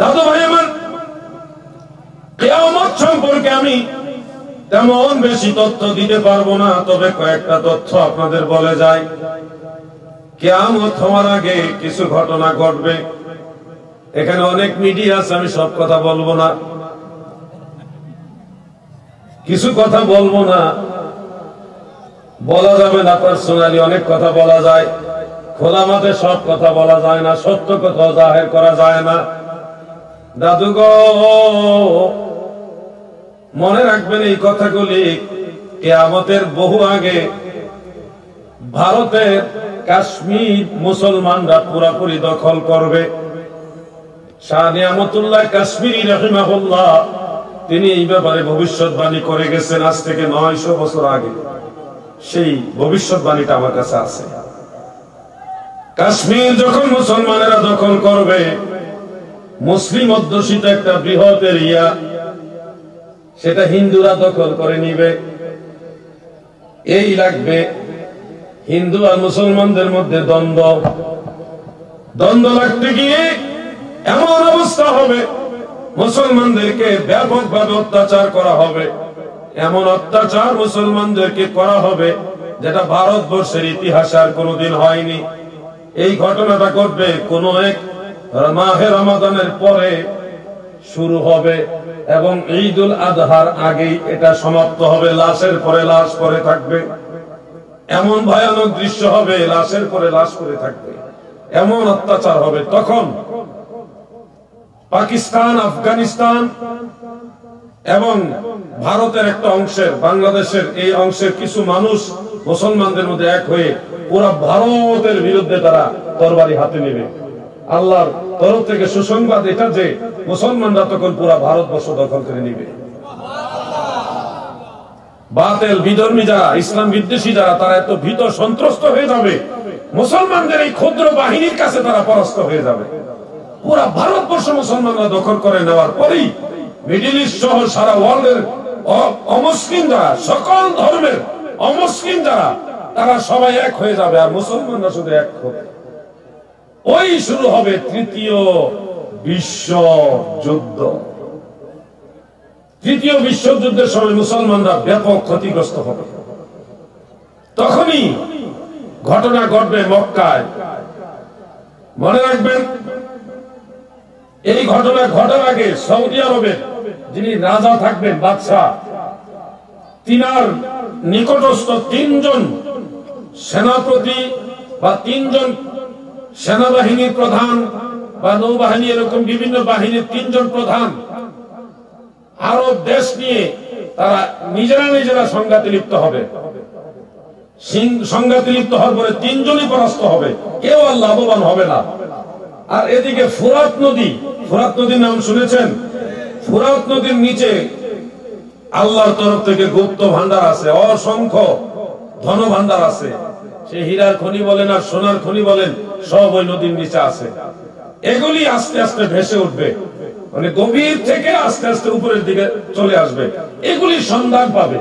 দাদু ভাই আমার, কিয়ামত সম্পর্কে আমি তেমন বেশি তথ্য দিতে পারবো না, তবে কয়েকটা তথ্য আপনাদের বলে যাই। কিয়ামত হওয়ার আগে কিছু ঘটনা ঘটবে। এখানে অনেক মিডিয়া আছে, আমি সব কথা বলবো না, কিছু কথা বলবো না, বলা যাবে না। পার্সোনালি অনেক কথা বলা যায়, খোলা মাঠে সব কথা বলা যায় না, সত্য কথা জাহের করা যায় না। দাদু গো, মনে রাখবেন এই কথাগুলি। কিয়ামতের বহু আগে ভারতের কাশ্মীর মুসলমানরা পুরাপুরি দখল করবে। শাহ নিয়ামতুল্লাহ কাশ্মীরি রাহিমাহুল্লাহ তিনি এই ব্যাপারে ভবিষ্যৎবাণী করে গেছেন আজ থেকে 900 বছর আগে। সেই ভবিষ্যৎবাণীটা আমার কাছে আছে। কাশ্মীর যখন মুসলমানেরা দখল করবে, মুসলিম অধ্যুষিত একটা বৃহৎ এরিয়া, সেটা হিন্দুরা দখল করে নিবে। এই লাগবে হিন্দু আর মুসলমানদের মধ্যে দ্বন্দ্ব লাগতে গিয়ে এমন অবস্থা হবে, মুসলমানদেরকে ব্যাপকভাবে অত্যাচার করা হবে। এমন অত্যাচার মুসলমানদেরকে করা হবে যেটা ভারতবর্ষের ইতিহাসে আর কোনোদিন হয়নি। এই ঘটনাটা ঘটবে কোন এক মাহে রমাদানের পরে শুরু হবে এবং ঈদুল আজহার আগেই এটা সমাপ্ত হবে। লাশের পরে লাশ পরে থাকবে, এমন ভয়ানক দৃশ্য হবে, লাশের পরে লাশ পরে থাকবে, এমন অত্যাচার হবে। তখন পাকিস্তান, আফগানিস্তান এবং ভারতের একটা অংশের, বাংলাদেশের এই অংশের কিছু মানুষ মুসলমানদের মধ্যে এক হয়ে পুরো ভারতের বিরুদ্ধে তারা তরবারি হাতে নেবে। আল্লাহর তরফ থেকে সুসংবাদ এটা যে মুসলমানরা তখন পুরো ভারতবর্ষ দখল করে নিবে। বাতিল বিধর্মী যারা, ইসলাম বিদ্বেষী যারা, তারা এত ভীত সন্ত্রস্ত হয়ে যাবে, মুসলমানদের এই ক্ষুদ্র বাহিনীর কাছে তারা পরাস্ত হয়ে যাবে। পুরা ভারতবর্ষ মুসলমানরা দখল করে নেওয়ার পরেই মিডল ইস্ট সহ সারা ওয়ার্ল্ডের অমুসলিম যারা, সকল ধর্মের অমুসলিম যারা, তারা সবাই এক হয়ে যাবে আর মুসলমানরা শুধু এক হবে। ওই শুরু হবে তৃতীয় বিশ্বযুদ্ধ। তৃতীয় বিশ্বযুদ্ধের সময় মুসলমানরা ব্যাপক ক্ষতিগ্রস্ত হবে। তখনই ঘটনা ঘটবে মক্কায়। মনে রাখবেন, এই ঘটনা ঘটার আগে সৌদি আরবের যিনি রাজা থাকবেন, বাদশাহ, তিনার নিকটস্থ 3 জন সেনাপতি বা 3 জন সেনাবাহিনীর প্রধান বা নৌবাহিনী, এরকম বিভিন্ন বাহিনীর 3 জন প্রধান আরব দেশ নিয়ে তারা নিজেরা সংঘাতে লিপ্ত হবে। সংঘাতে লিপ্ত হওয়ার পরে 3 জনই পরাস্ত হবে, কেউ আর লাভবান হবে না। আর এদিকে ফুরাত নদীর নাম শুনেছেন? ফুরাত নদীর নিচে আল্লাহর তরফ থেকে গুপ্ত ভান্ডার আছে, অসংখ্য ধন ভান্ডার আছে। সে হীরার খনি বলেন আর সোনার খনি বলেন, সব ওই নদীর নিচে আছে। এগুলি আস্তে আস্তে ভেসে উঠবে, মানে গভীর থেকে আস্তে আস্তে উপরের দিকে চলে আসবে। এগুলি সন্ধান পাবে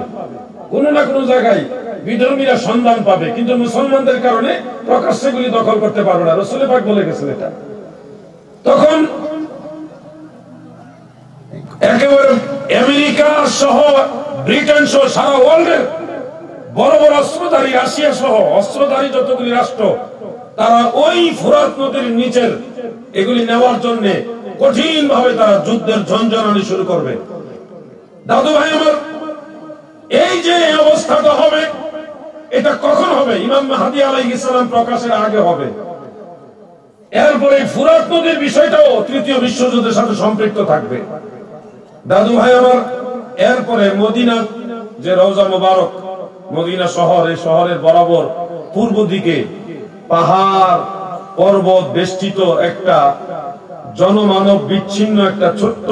কোন না কোন জায়গায়, বিধর্মীরা সন্ধান পাবে, কিন্তু মুসলমানদের কারণে প্রকাশ্যে গুলি দখল করতে পারবে না। রাসূল পাক বলে গেছেন এটা। তখন একেবারে আমেরিকা সহ, ব্রিটেন সহ সারা ওয়ার্ল্ডের বড় বড় অস্ত্রধারী, রাশিয়া সহ অস্ত্রধারী যতগুলি রাষ্ট্র, তারা ওই ফুরাত নদীর নিচের এগুলি নেওয়ার জন্য কঠিন ভাবে তারা যুদ্ধের ঝঞ্ঝানি শুরু করবে। দাদু ভাই আমার, এই যে অবস্থাটা হবে, এটা কখন হবে? ইমাম মাহদী আলাইহিস সালাম প্রকাশের আগে হবে। এরপরে ফুরাত নদীর বিষয়টাও তৃতীয় বিশ্বযুদ্ধের সাথে সম্পৃক্ত থাকবে। দাদু ভাই আমার, এরপরে মদিনা যে রওজা মুবারক, মদিনা শহর, এই শহরের বরাবর পূর্ব দিকে পাহাড় পর্বত বেষ্টিত একটা জনমানব বিচ্ছিন্ন একটা ছোট্ট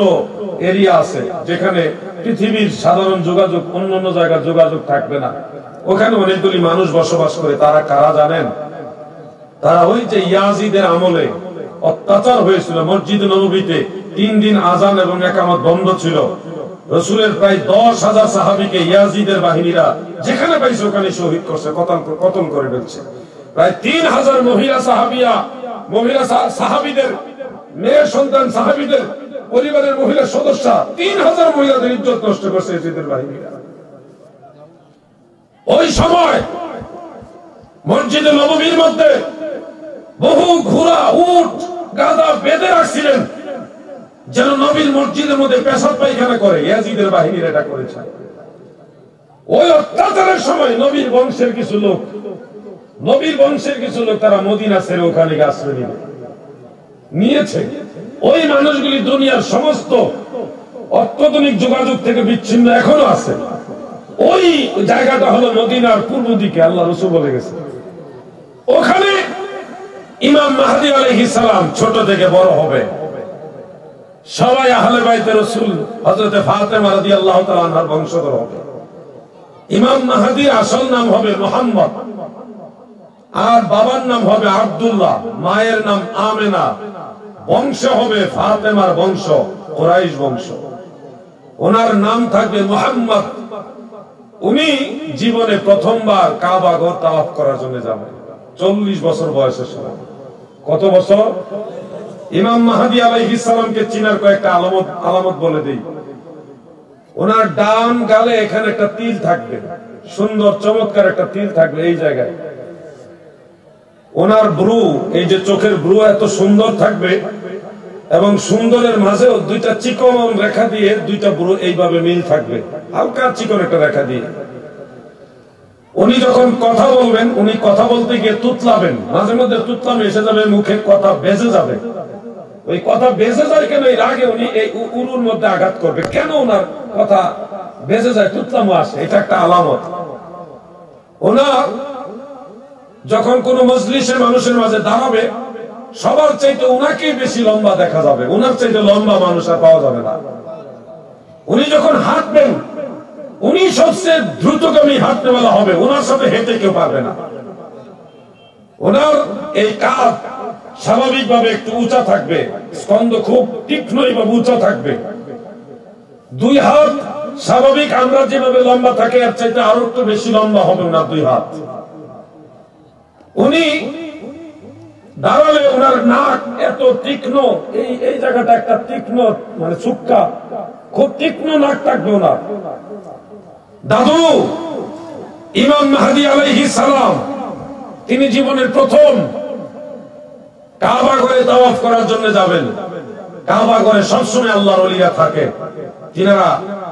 এরিয়া আছে, যেখানে পৃথিবীর সাধারণ যোগাযোগ, অন্যান্য জায়গার যোগাযোগ থাকবে না। ওখানে অনেকগুলি মানুষ বসবাস করে। তারা কারা জানেন? তারা ওই যে ইয়াজিদের আমলে অত্যাচার হয়েছিল, মসজিদ নববীতে 3 দিন আযান এবং ইকামত বন্ধ ছিল। রাসূলের প্রায় 10,000 সাহাবীকে ইয়াজিদের বাহিনীরা যেখানে পাইছে ওখানে শহীদ করছে, কতল করে ফেলছে। প্রায় 3,000 মহিলা সাহাবীদের মেয়ের সন্তান সাহাবীদের পরিবারের মহিলা সদস্য 3000 মহিলাদের ইজ্জত নষ্ট করছে এজিদের বাহিনীরা। ওই সময় মসজিদে নববীর মধ্যে বহু ঘোড়া উট গাধা বেঁধে রাখছিলেন যেন নবীর মসজিদের মধ্যে পেশাব পায়খানা করে। ইয়াজিদের বাহিনীর এটা করেছে। ওই অত্যাচারের সময় নবীর বংশের কিছু লোক তারা মদিনা ছেড়ে ওখানে আশ্রয় নিয়েছে। ওই মানুষগুলি দুনিয়ার সমস্ত অত্যাধুনিক যোগাযোগ থেকে বিচ্ছিন্ন এখনো আছে। ওই জায়গাটা হলো মদিনার পূর্ব দিকে, আল্লাহ রাসূল বলে গেছে। ওখানে ইমাম মাহদী আলাইহিস সালাম ছোট থেকে বড় হবে। সবাই আহলে বাইতে রাসূল হযরত ফাতেমা রাদিয়াল্লাহু তাআলা আনহার বংশধর হবে। ইমাম মাহদীর আসল নাম হবে মুহাম্মদ, আর বাবার নাম হবে আব্দুল্লাহ, মায়ের নাম আমেনা, বংশ হবে ফাতেমার বংশ, কুরাইশ বংশ। ওনার নাম থাকবে মুহাম্মদ। উনি জীবনে প্রথমবার কাবা ঘর তাওয়াফ করার জন্য যাবেন 40 বছর বয়সের সময়। কত বছর? ইমাম মাহদী আলাইহিস সালামকে চিনার কয়েকটা আলামত বলে দেই। ওনার ডান গালে এখানে একটা তিল থাকবে, সুন্দর চমৎকার একটা তিল থাকবে এই জায়গায়। ওনার ব্রু, এই যে চোখের ব্রু এত সুন্দর থাকবে এবং সুন্দরের মাঝেও দুইটা চিকন রেখা দিয়ে দুইটা ব্রু এইভাবে মিল থাকবে, হালকা চিকন একটা রেখা দিয়ে। উনি যখন কথা বলবেন, উনি কথা বলতে গিয়ে তুতলাবেন, মাঝে মধ্যে তুতলামে এসে যাবে, মুখে কথা বেজে যাবে। ওই কথা বেজে যায় কেন? এর আগে উনি এই উরুর মধ্যে আঘাত করবে। কেন ওনার কথা বেজে যায়, তুতলামো আসে, এটা একটা আলামত। ওনার যখন কোন মজলিসে মানুষের মাঝে দাঁড়াবে, সবার চাইতে ওনাকেই বেশি লম্বা দেখা যাবে, ওনার চাইতে লম্বা মানুষ আর পাওয়া যাবে না। উনি যখন হাঁটবেন, উনি সবচেয়ে দ্রুতগামী হাঁটনেওয়ালা হবে, ওনার সাথে হেঁটে কেউ পারবে না। ওনার এই কাঁধ স্বাভাবিকভাবে একটু উঁচা থাকবে, স্কন্ধ খুব তীক্ষ্ণ এইভাবে উঁচা থাকবে। দুই হাত স্বাভাবিক আমরা যেভাবে লম্বা থাকে এর চাইতে আরো একটু বেশি লম্বা হবে ওনার দুই হাত। উনি দাঁড়ালে ওনার নাক এত তীক্ষ্ণ, এই জায়গাটা একটা তীক্ষ্ণ মানে সুক্কা, খুব তীক্ষ্ণ নাক থাকবে ওনার। দাদু ইমাম মাহদী আলাইহিস সালাম, তিনি জীবনের প্রথম কাবা ঘরে তাওয়াফ করার জন্য যাবেন। কাবা ঘরে সবসময় আল্লাহর ওলিরা থাকে, যিনারা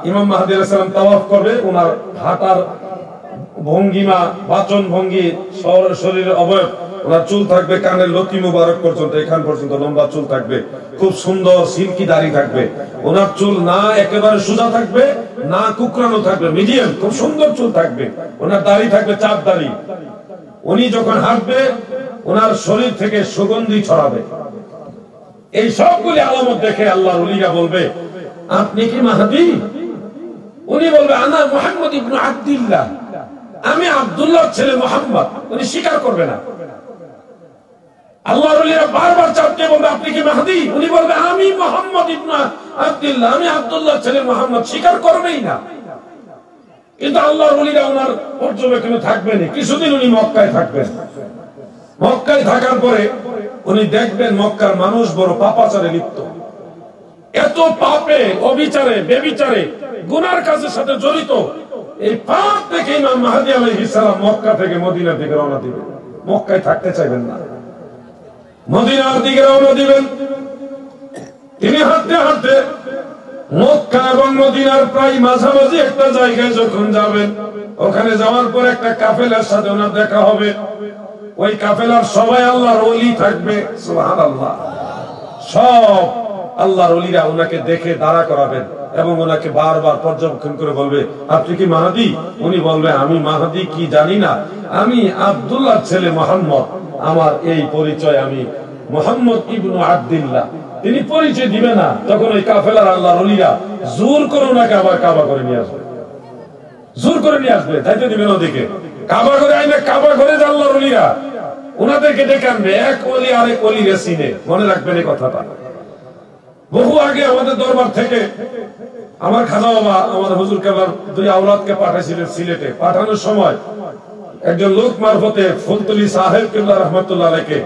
ইমাম মাহদী আলাইহিস সালাম তাওয়াফ করবে। ওনার হাঁটার ভঙ্গিমা, বাচন ভঙ্গি, শরীরের অবয়ব, ওনার চুল থাকবে কানের লতি মুবারক পর্যন্ত, এখান পর্যন্ত লম্বা চুল থাকবে, খুব সুন্দর সিল্কি দাড়ি থাকবে। ওনার চুল না একেবারে সোজা থাকবে, না কুকরানো থাকবে, মিডিয়াম, খুব সুন্দর চুল থাকবে। ওনার দাড়ি থাকবে চাপ দাড়ি। উনি যখন হাঁটবে, ওনার শরীর থেকে সুগন্ধি ছড়াবে। এই সবগুলি আলামত দেখে আল্লাহর ওলিরা বলবে, আপনি কি মাহদী? উনি বলবে, আনা মুহাম্মদ ইবনে আব্দুল্লাহ, আমি আব্দুল্লাহর ছেলে মুহাম্মদ। উনি স্বীকার করবে না। আল্লাহর ওলিরা বারবার চাপ দিয়ে বলবে, আপনি কি মাহদী? উনি বলবে, আমি মুহাম্মদ ইবনে আব্দুল্লাহ, আমি আব্দুল্লাহর ছেলে মুহাম্মদ। স্বীকার করবেই না। কিন্তু আল্লাহর ওলিরা ওনার পর্যবেক্ষণে থাকবেন, কিছুদিন উনি মক্কায় থাকবেন। মক্কায় থাকার পরে উনি দেখবেন মক্কার মানুষ বড় পাপাচারে লিপ্ত। এত পাপে, অবিচারে, বেবিচারে, গুনার কাজের সাথে জড়িত। এই পাপ থেকে ইমাম মাহদী আলাইহিস সালাম মক্কা থেকে মদিনার দিকে রওনা দিবেন। মক্কায় থাকতে চাইবেন না, মদিনার দিকে রওনা দিবেন। তিনি হাঁটতে হাঁটতে মক্কা এবং মদিনার প্রায় মাঝামাঝি একটা জায়গায় যখন যাবেন, ওখানে যাওয়ার পর একটা কাফেলার সাথে ওনার দেখা হবে। ওই কাফেলার সবাই আল্লাহর ওলি থাকবে, সুবহানাল্লাহ। সব আল্লাহর ওলিরা ওনাকে দেখে দাঁড়া করাবেন এবং ওনাকে বারবার পর্যবেক্ষণ করে বলবে, আপনি কি মাহদী? উনি বলবে, আমি মাহদী কি জানি না, আমি আব্দুল্লাহর ছেলে মুহাম্মদ। আমার এই পরিচয়, আমি মুহাম্মদ ইবনে আব্দুল্লাহ। তিনি পরিচয় দিবে না। তখন ওই কাফেলার আল্লাহর ওলিরা জোর করে ওনাকে আবার কাবা করে নিয়ে আসবে, জোর করে নিয়ে আসবে, যাইতে দিবেন ওদিকে। কাবা ঘরে আইলে কাবা ঘরে যে আল্লাহর ওলিরা ওনাদেরকে ডেকে আনবে। এক ওলি আরেক ওলিরে চিনে, মনে রাখবেন এই কথাটা। বহু আগে আমাদের দরবার থেকে আমার খাজা বাবা আমাদের হুজুর কেবলার দুই আওলাদকে পাঠাইছিলেন সিলেটে। পাঠানোর সময় একজন লোক মারফতে ফুলতলি সাহেব কেবলা রহমতুল্লাহ আলাইহিকে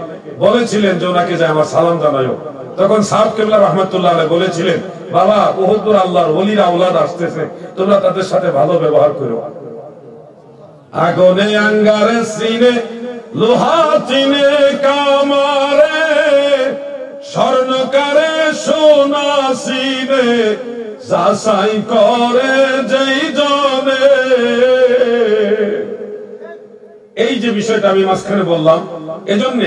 বলেছিলেন যে ওনাকে যে আমার সালাম জানাইও। তখন সাহেব কেবলা রহমতুল্লাহ আলাইহি বলেছিলেন, বাবা উহুদুর আল্লাহর ওলির আওলাদ আসতেছে, তোমরা তাদের সাথে ভালো ব্যবহার করো। আগুনে আঙ্গারে সিনে লোহা চিনে কামারে, স্বর্ণকারে সোনা সিনে যাচাই করে যেই জনে। এই যে বিষয়টা আমি মাঝখানে বললাম, এজন্য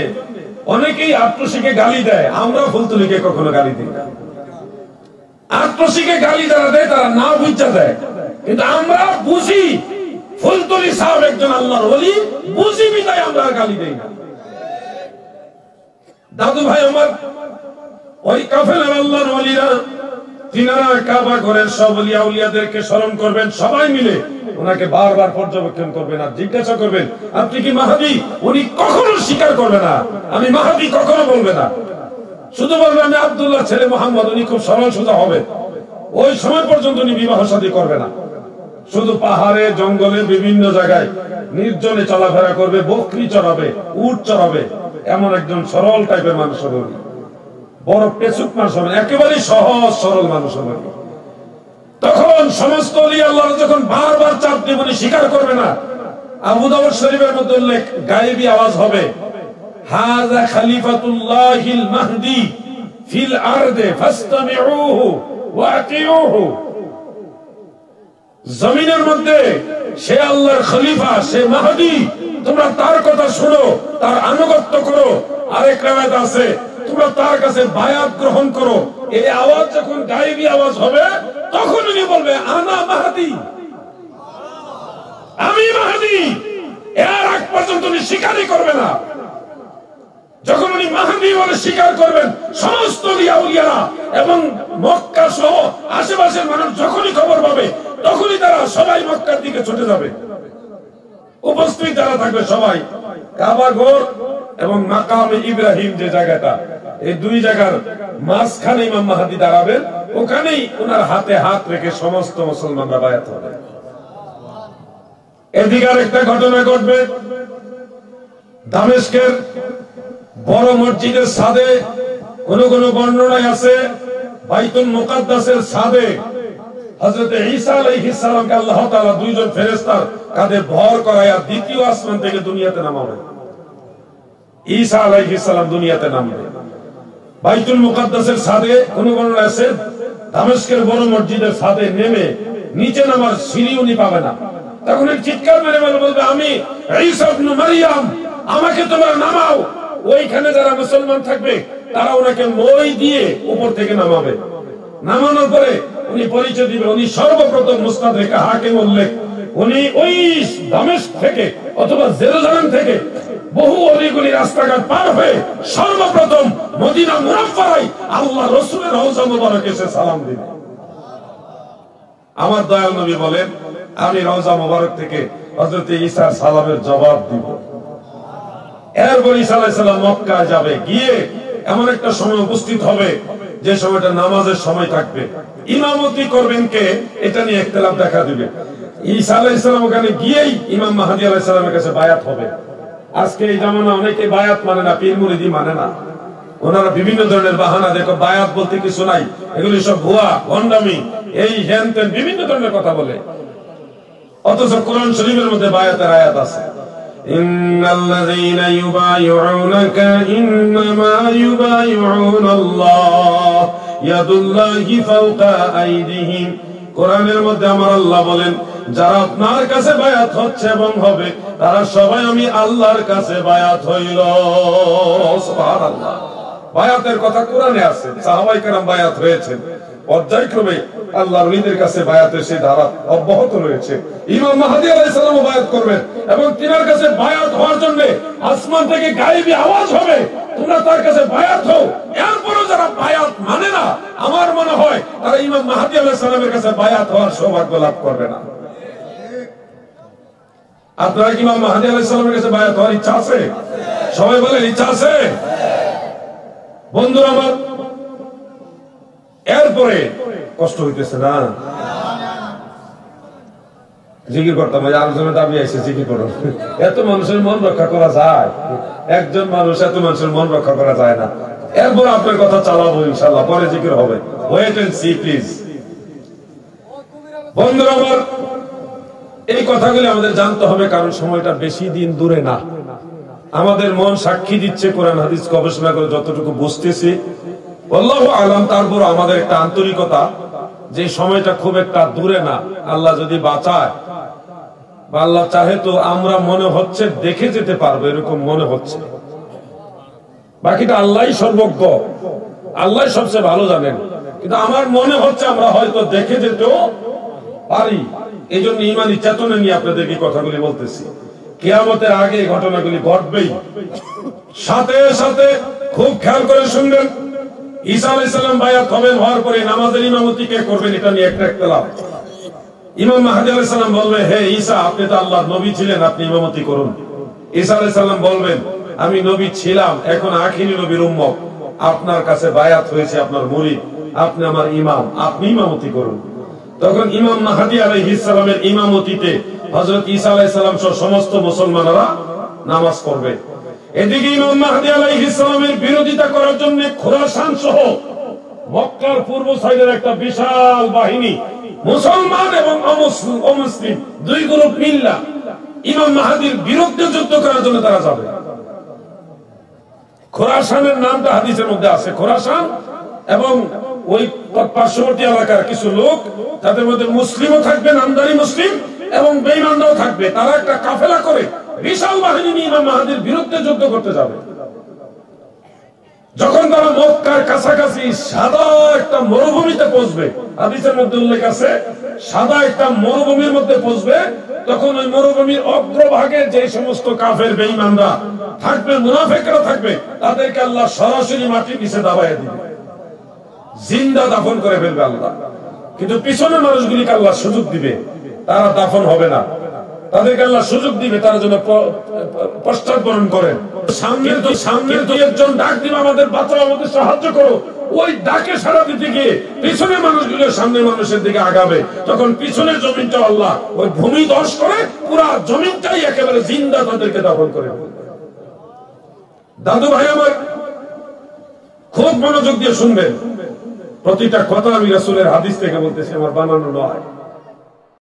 অনেকেই আত্মশিকে গালি দেয়, আমরা ফুলতুলিকে কখনো গালি দিই না। আত্মশিকে গালি যারা দেয় তারা না বুঝা দেয়, কিন্তু আমরা বুঝি ফুলতুলি সাহেব একজন আল্লাহর ওলি, বুঝি বিদায় আমরা গালি দেই না। দাদু ভাই আমার, ওই কাফেলার আল্লাহর ওলিরা তিনারা কাবা ঘরের সব ওলিয়া উলিয়াদেরকে স্মরণ করবেন, সবাই মিলে ওনাকে বারবার পর্যবেক্ষণ করবেন আর জিজ্ঞাসা করবেন, আপনি কি মাহদী? উনি কখনো স্বীকার করবে না আমি মাহদী, কখনো বলবে না, শুধু বলবে আমি আব্দুল্লাহ ছেলে মোহাম্মদ। উনি খুব সরল সোজা হবে, ওই সময় পর্যন্ত উনি বিবাহ শাদী করবে না, শুধু পাহাড়ে জঙ্গলে বিভিন্ন জায়গায় নির্জনে চলাফেরা করবে, বকরি চড়াবে, উট চড়াবে, এমন একজন সরল টাইপের মানুষ হবে। বড় পেচুক মানুষ হবে, একেবারে সহজ সরল মানুষ হবে। তখন সমস্ত ওলি আল্লাহ যখন বারবার চাপ দিয়ে উনি স্বীকার করবে না, আবু দাউদ শরীফের মধ্যে উল্লেখ, গায়েবী আওয়াজ হবে, হাযা খলিফাতুল্লাহিল মাহদি ফিল আরদে ফাসতামিউহু ওয়া আতিউহু। জমিনের মধ্যে সে আল্লাহর খলিফা, সে মাহদি, তোমরা তার কথা শুনো, তার আনুগত্য করো। আরেক রাওয়ায়াত আছে, তোমরা তার কাছে বায়াত গ্রহণ করো। এই আওয়াজ যখন গায়েবী আওয়াজ হবে, তখন উনি বলবে আনা মাহদি, আমি মাহদি। এর আগ পর্যন্ত উনি স্বীকারই করবে না। যখন উনি মাহদি বলে স্বীকার করবেন, সমস্ত ওলিয়া উলিয়ারা এবং মক্কা সহ আশেপাশের মানুষ যখনই খবর পাবে, তখনই তারা সবাই মক্কার দিকে ছুটে যাবে। উপস্থিত যারা থাকবে সবাই কাবা ঘর এবং মাকামে ইব্রাহিম যে জায়গাটা, এই দুই জায়গার মাঝখানে ইমাম মাহদী দাঁড়াবেন, ওখানেই ওনার হাতে হাত রেখে সমস্ত মুসলমানরা বায়াত হবে। এদিকে একটা ঘটনা ঘটবে, দামেস্কের বড় মসজিদের ছাদে, কোন কোন বর্ণনায় আছে বাইতুল মুকাদ্দাসের ছাদে হযরত ঈসা আলাইহিস সালামকে আল্লাহ তাআলা দুইজন ফেরেশতার কাঁধে ভর করায়া দ্বিতীয় আসমান থেকে দুনিয়াতে নামাবেন। ঈসা আলাইহিস সালাম দুনিয়াতে নামবে বাইতুল মুকাদ্দাসের ছাদে। কোন কোন আছে দামেস্কের বড় মসজিদের ছাদে নেমে নিচে নামার সিঁড়ি উনি পাবে না। তখন চিৎকার মেরে বলবে, আমি ঈসা ইবনে মারইয়াম, আমাকে তোমরা নামাও। ওইখানে যারা মুসলমান থাকবে তারা ওনাকে মই দিয়ে উপর থেকে নামাবে। নামানোর পরে উনি পরিচয় দিবে, উনি সর্বপ্রথম মুস্তাদরিক হাকিম উল্লেখ, উনি ওই দামেস্ক থেকে অথবা জেরুজালেম থেকে বহু অলিগলি রাস্তাঘাট পার হয়ে সর্বপ্রথম মদিনা মুনাফফারায় আল্লাহ রাসূলের রওজা মুবারকে এসে সালাম দিবে। আমার দয়াল নবী বলেন, আমি রওজা মুবারক থেকে হযরত ঈসার সালামের জবাব দিব। এরপর ঈসা আলাইহিস সালাম মক্কা যাবে, গিয়ে এমন একটা সময় উপস্থিত হবে যে সময়টা নামাজের সময় থাকবে। ইমামতি করবেন কে, এটা নিয়ে ইখতিলাফ দেখা দিবে। ঈসা আলাইহিস সালাম ওখানে গিয়েই ইমাম মাহদী আলাইহিস সালামের কাছে বায়াত হবে। আজকে এই জামানা অনেকে বায়াত মানে না, পীর মুরিদি মানে না, ওনারা বিভিন্ন ধরনের বাহানা, দেখো বায়াত বলতে কিছু নাই, এগুলি সব ভুয়া ভণ্ডামি, এই হ্যান ত্যান বিভিন্ন ধরনের কথা বলে। অথচ কোরআন শরীফের মধ্যে বায়াতের আয়াত আছে, ইন্নাল্লাযীনা ইউবাইউনাকা ইন্নামা ইউবাইউনাল্লাহ ইয়াদুল্লাহি ফাওকা আইদিহিম। কোরআনের মধ্যে আমার আল্লাহ বলেন, যারা আপনার কাছে বায়াত হচ্ছে এবং হবে, তারা সবাই আমি আল্লাহর কাছে বায়াত হইল। সুবহানাল্লাহ। বায়াতের কথা কোরআনে আছে, সাহাবায়ে কেরাম বায়াত হয়েছেন, পর্যায়ক্রমে আল্লাহর ওলিদের কাছে বায়াতের সেই ধারা অব্যাহত রয়েছে। ইমাম মাহদী আলাইহিস সালাম বায়াত করবেন এবং তিনার কাছে বায়াত হওয়ার জন্য আসমান থেকে গায়েবী আওয়াজ হবে, তোমরা তার কাছে বায়াত হও। এরপরও যারা বায়াত মানে না, আমার মনে হয় তারা ইমাম মাহদী আলাইহিস সালামের কাছে বায়াত হওয়ার সৌভাগ্য লাভ করবে না। আপনারা কি ইমাম মাহদী আলাইহিস সালামের কাছে বায়াত হওয়ার ইচ্ছা আছে? সবাই বলেন ইচ্ছা আছে? বন্ধুরা আমার, এরপরে কষ্ট হইতেছে না? জিকির করতাম, আরেকজনের দাবি আছে জিকির করো। এত মানুষের মন রক্ষা করা যায়? একজন মানুষ এত মানুষের মন রক্ষা করা যায় না। এরপর আপনার কথা চালাবো ইনশাআল্লাহ, পরে জিকির হবে। Wait and see please. বন্ধুরা আমার, এই কথাগুলি আমাদের জানতে হবে, কারণ সময়টা বেশি দিন দূরে না। আমাদের মন সাক্ষী দিচ্ছে, কোরআন হাদিস গবেষণা করে যতটুকু বুঝতেছি আল্লাহু আলাম, তারপর আমাদের একটা আন্তরিকতা যে সময়টা খুব একটা দূরে না। আল্লাহ যদি বাঁচায় বা আল্লাহ চাহে তো আমরা মনে হচ্ছে দেখে যেতে পারবো, এরকম মনে হচ্ছে। বাকিটা আল্লাহই সর্বজ্ঞ, আল্লাহ সবচেয়ে ভালো জানেন। কিন্তু আমার মনে হচ্ছে আমরা হয়তো দেখে যেতেও পারি। এই জন্য ইমানি চেতনা নিয়ে আপনাদেরকে কথাগুলি বলতেছি। কিয়ামতের আগে এই ঘটনাগুলি ঘটবেই। সাথে সাথে খুব খেয়াল করে শুনবেন, ঈসা আলাইহিস সালাম বায়াত হবেন, হওয়ার পরে নামাজের ইমামতি কে করবেন এটা নিয়ে একটা ইখতিলাফ। ইমাম মাহদী আলাইহিস সালাম বলবে, হে ঈসা, আপনি তো আল্লাহর নবী ছিলেন, আপনি ইমামতি করুন। ঈসা আলাইহিস সালাম বলবেন, আমি নবী ছিলাম, এখন আখিরি নবীর উম্মত, আপনার কাছে বায়াত হয়েছে, আপনার মুরিদ, আপনি আমার ইমাম, আপনি ইমামতি করুন। তখন ইমাম মাহদী আলাইহিস সালামের ইমামতিতে হযরত ঈসা আলাইহিস সালাম সহ সমস্ত মুসলমানরা নামাজ পড়বে। এদিকে ইমাম মাহদী আলাইহিস সালামের বিরোধিতা করার জন্য খুরাসান সহ মক্কার পূর্ব সাইডের একটা বিশাল বাহিনী, মুসলমান এবং অমুসলিম দুই গ্রুপ মিল্লা ইমাম মাহদীর বিরুদ্ধে যুদ্ধ করার জন্য তারা যাবে। খুরাসানের নামটা হাদিসের মধ্যে আছে, খুরাসান এবং ওই পার্শ্ববর্তী এলাকার কিছু লোক, তাদের মধ্যে মুসলিমও থাকবে, নামদারি মুসলিম, এবং বেঈমানরাও থাকবে। তারা একটা কাফেলা করে বিশাল বাহিনী নিয়ে ইমাম মাহদীর বিরুদ্ধে যুদ্ধ করতে যাবে। যখন তারা মক্কার কাছাকাছি সাদা একটা মরুভূমিতে পৌঁছবে, হাদিসের মধ্যে উল্লেখ আছে সাদা একটা মরুভূমির মধ্যে পৌঁছবে, তখন ওই মরুভূমির অগ্রভাগে যে সমস্ত কাফের বেঈমানরা থাকবে, মুনাফিকরা থাকবে, তাদেরকে আল্লাহ সরাসরি মাটির নিচে দাবাইয়া দিবে, জিন্দা দাফন করে ফেলবে আল্লাহ। কিন্তু পিছনের মানুষগুলিকে আল্লাহ সুযোগ দিবে, তারা দাফন হবে না, তাদেরকে আল্লাহ সুযোগ দিবে, তারা যেন পশ্চাৎপরণ করেন। সামনের দুই একজন ডাক দিবে, আমাদের বাঁচাও, আমাদের সাহায্য করো। ওই ডাকে সাড়া দিতে গিয়ে পিছনের মানুষগুলো সামনের মানুষের দিকে আগাবে, তখন পিছনের জমিনটা আল্লাহ ওই ভূমি ধস করে পুরা জমিনটাই একেবারে জিন্দা তাদেরকে দাফন করে। দাদু ভাই আমার, খুব মনোযোগ দিয়ে শুনবেন, প্রতিটা কথা আমি রাসূলের হাদিস থেকে বলতেছি, আমার বানানো নয়।